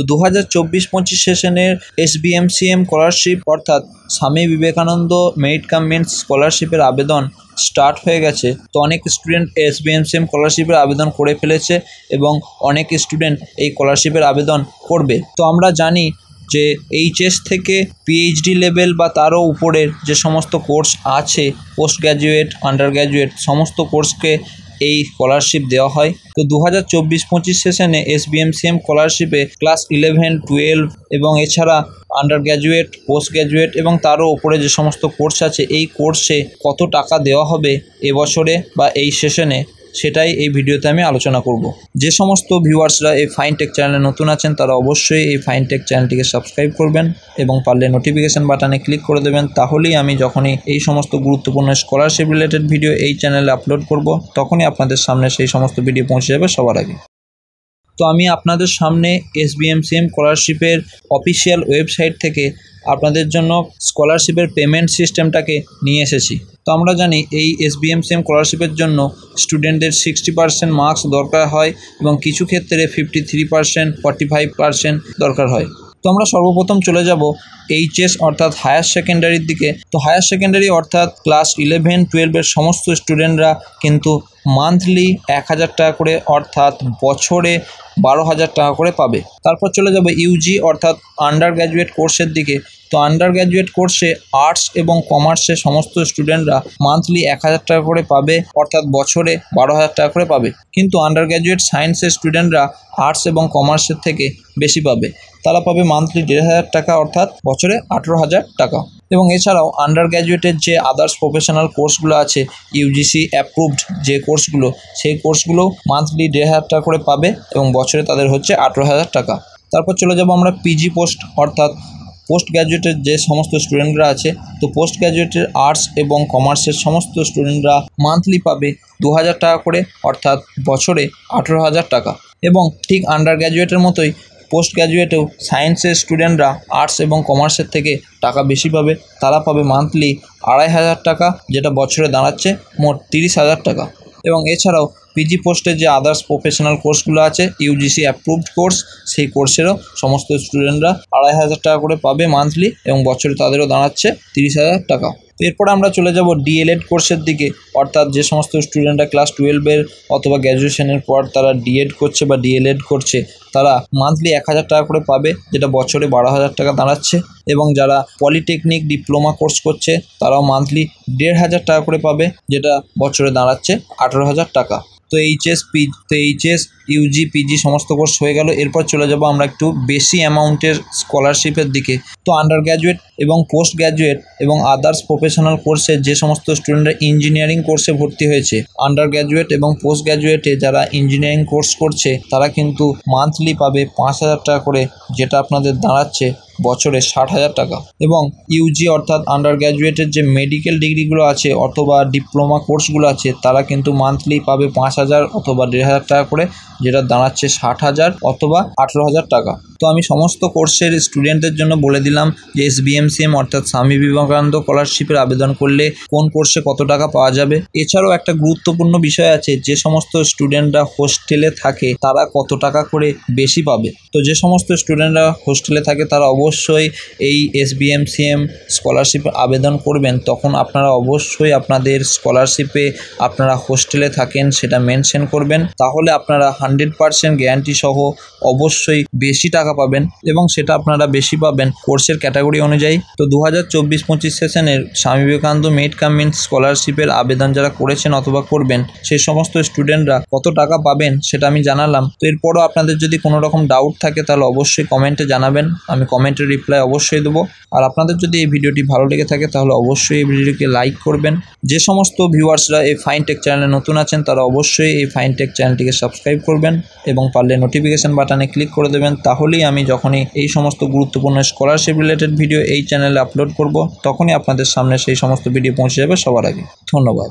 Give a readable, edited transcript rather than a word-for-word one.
তো 2024-25 সেশনের SBMCM scholarship অর্থাৎ Swami Vivekananda merit cum men's স্কলারশিপের আবেদন স্টার্ট হয়ে গেছে। তো অনেক স্টুডেন্ট SBMCM স্কলারশিপের আবেদন করে ফেলেছে এবং অনেক স্টুডেন্ট এই স্কলারশিপের আবেদন করবে। তো আমরা জানি যে HS থেকে PhD লেভেল বা তারও উপরের যে সমস্ত কোর্স আছে, পোস্ট গ্র্যাজুয়েট, আন্ডার গ্র্যাজুয়েট সমস্ত কোর্সকে এই স্কলারশিপ দেওয়া হয়। তো 2024-25 সেশনে SBMCM স্কলারশিপে ক্লাস 11, 12 এবং এছাড়া আন্ডার গ্র্যাজুয়েট, পোস্ট গ্র্যাজুয়েট এবং তারও উপরে যে সমস্ত কোর্স আছে, এই কোর্সে কত টাকা দেওয়া হবে এবছরে বা এই সেশনে, সেটাই এই ভিডিওতে আমি আলোচনা করব। যে সমস্ত ভিউয়ার্সরা এই ফাইনটেক চ্যানেলে নতুন আছেন তারা অবশ্যই এই ফাইনটেক চ্যানেলটিকে সাবস্ক্রাইব করবেন এবং পারলে নোটিফিকেশান বাটনে ক্লিক করে দেবেন। তাহলেই আমি যখনই এই সমস্ত গুরুত্বপূর্ণ স্কলারশিপ রিলেটেড ভিডিও এই চ্যানেলে আপলোড করব, তখনই আপনাদের সামনে সেই সমস্ত ভিডিও পৌঁছে যাবে সবার আগে। তো আমি আপনাদের সামনে SBMCM স্কলারশিপের অফিসিয়াল ওয়েবসাইট থেকে আপনাদের জন্য স্কলারশিপের পেমেন্ট সিস্টেমটাকে নিয়ে এসেছি। তো আমরা জানি এই SBMCM স্কলারশিপের জন্য স্টুডেন্টদের 60% মার্কস দরকার হয় এবং কিছু ক্ষেত্রে 53%, 45% দরকার হয়। তো আমরা সর্বপ্রথম চলে যাব HS অর্থাৎ হায়ার সেকেন্ডারির দিকে। তো হায়ার সেকেন্ডারি অর্থাৎ ক্লাস 11, 12 সমস্ত স্টুডেন্টরা কিন্তু মান্থলি 1000 টাকা করে অর্থাৎ বছরে 12,000 টাকা করে পাবে। তারপর চলে যাব UG অর্থাৎ আন্ডার গ্র্যাজুয়েট কোর্সের দিকে। তো আন্ডার গ্র্যাজুয়েট কোর্সে আর্টস এবং কমার্সের সমস্ত স্টুডেন্টরা মান্থলি 1000 টাকা করে পাবে অর্থাৎ বছরে 12,000 টাকা করে পাবে। কিন্তু আন্ডার গ্র্যাজুয়েট সায়েন্সের স্টুডেন্টরা আর্টস এবং কমার্সের থেকে বেশি পাবে, তারা পাবে মান্থলি 1,500 টাকা অর্থাৎ বছরে 18,000 টাকা। এবং এছাড়াও আন্ডার গ্র্যাজুয়েটের যে আদার্স প্রফেশনাল কোর্সগুলো আছে, UGC অ্যাপ্রুভড যে কোর্সগুলো, সেই কোর্সগুলো মান্থলি 1,500 টাকা করে পাবে এবং বছরে তাদের হচ্ছে 18,000 টাকা। তারপর চলে যাব আমরা PG পোস্ট অর্থাৎ পোস্ট গ্র্যাজুয়েটের যে সমস্ত স্টুডেন্টরা আছে। তো পোস্ট গ্র্যাজুয়েটের আর্টস এবং কমার্সের সমস্ত স্টুডেন্টরা মান্থলি পাবে 2,000 টাকা করে অর্থাৎ বছরে 18,000 টাকা। এবং ঠিক আন্ডার গ্র্যাজুয়েটের মতোই পোস্ট গ্র্যাজুয়েটেও সায়েন্সের স্টুডেন্টরা আর্টস এবং কমার্সের থেকে টাকা বেশি পাবে, তারা পাবে মান্থলি 2,500 টাকা, যেটা বছরে দাঁড়াচ্ছে মোট 30,000 টাকা। এবং এছাড়াও PG পোস্টের যে আদার্স প্রফেশনাল কোর্সগুলো আছে, UGC অ্যাপ্রুভড কোর্স, সেই কোর্সেরও সমস্ত স্টুডেন্টরা 2,500 টাকা করে পাবে মান্থলি এবং বছরে তাদেরও দাঁড়াচ্ছে 30,000 টাকা। এরপর আমরা চলে যাব DLED কোর্সের দিকে অর্থাৎ যে সমস্ত স্টুডেন্টরা ক্লাস 12 অথবা গ্র্যাজুয়েশনের পর তারা DED করছে বা DLED করছে, তারা মান্থলি 1,000 টাকা করে পাবে, যেটা বছরে 12,000 টাকা দাঁড়াচ্ছে। এবং যারা পলিটেকনিক ডিপ্লোমা কোর্স করছে তারাও মান্থলি 1,500 টাকা করে পাবে, যেটা বছরে দাঁড়াচ্ছে 18,000 টাকা। তো HS, UG, PG সমস্ত কোর্স হয়ে গেল। এরপর চলে যাব আমরা একটু বেশি অ্যামাউন্টের স্কলারশিপের দিকে। তো আন্ডার গ্র্যাজুয়েট এবং পোস্ট গ্র্যাজুয়েট এবং আদার্স প্রফেশনাল কোর্সে যে সমস্ত স্টুডেন্টরা ইঞ্জিনিয়ারিং কোর্সে ভর্তি হয়েছে, আন্ডার গ্র্যাজুয়েট এবং পোস্ট গ্র্যাজুয়েটে যারা ইঞ্জিনিয়ারিং কোর্স করছে, তারা কিন্তু মান্থলি পাবে 5,000 টাকা করে, যেটা আপনাদের দাঁড়াচ্ছে বছরে 60,000 টাকা। এবং UG অর্থাৎ আন্ডার গ্র্যাজুয়েটের যে মেডিকেল ডিগ্রিগুলো আছে অথবা ডিপ্লোমা কোর্সগুলো আছে, তারা কিন্তু মান্থলি পাবে 5,000 অথবা 1,500 টাকা করে, যেটা দাঁড়াচ্ছে 60,000 অথবা 18,000 টাকা। তো আমি সমস্ত কোর্সের স্টুডেন্টদের জন্য বলে দিলাম যে SBMCM অর্থাৎ স্বামী বিবেকানন্দ স্কলারশিপের আবেদন করলে কোন কোর্সে কত টাকা পাওয়া যাবে। এছাড়াও একটা গুরুত্বপূর্ণ বিষয় আছে, যে সমস্ত স্টুডেন্টরা হোস্টেলে থাকে তারা কত টাকা করে বেশি পাবে। তো যে সমস্ত স্টুডেন্টরা হোস্টেলে থাকে তারা অবশ্যই এই SBMCM স্কলারশিপে আবেদন করবেন। তখন আপনারা অবশ্যই আপনাদের স্কলারশিপে আপনারা হোস্টেলে থাকেন সেটা মেনশন করবেন, তাহলে আপনারা 100% গ্যারান্টি সহ অবশ্যই বেশি টাকা পাবেন এবং সেটা আপনারা বেশি পাবেন কোর্সের ক্যাটাগরি অনুযায়ী। তো 2024-25 সেশনের Swami Vivekananda merit cum men's স্কলারশিপের আবেদন যারা করেছেন অথবা করবেন, সেই সমস্ত স্টুডেন্টরা কত টাকা পাবেন সেটা আমি জানালাম। তো এরপরও আপনাদের যদি কোনো রকম ডাউট থাকে তাহলে অবশ্যই কমেন্টে জানাবেন, আমি কমেন্টের রিপ্লাই অবশ্যই দেবো। আর আপনাদের যদি এই ভিডিওটি ভালো লেগে থাকে তাহলে অবশ্যই এই ভিডিওটিকে লাইক করবেন। যে সমস্ত ভিউয়ার্সরা এই ফাইনটেক চ্যানেলে নতুন আছেন তারা অবশ্যই এই ফাইনটেক চ্যানেলটিকে সাবস্ক্রাইব করবেন এবং পারলে নোটিফিকেশান বাটনে ক্লিক করে দেবেন, তাহলেই আমি যখনই এই সমস্ত গুরুত্বপূর্ণ স্কলারশিপ রিলেটেড ভিডিও এই চ্যানেলে আপলোড করব, তখনই আপনাদের সামনে সেই সমস্ত ভিডিও পৌঁছে যাবে সবার আগে। ধন্যবাদ।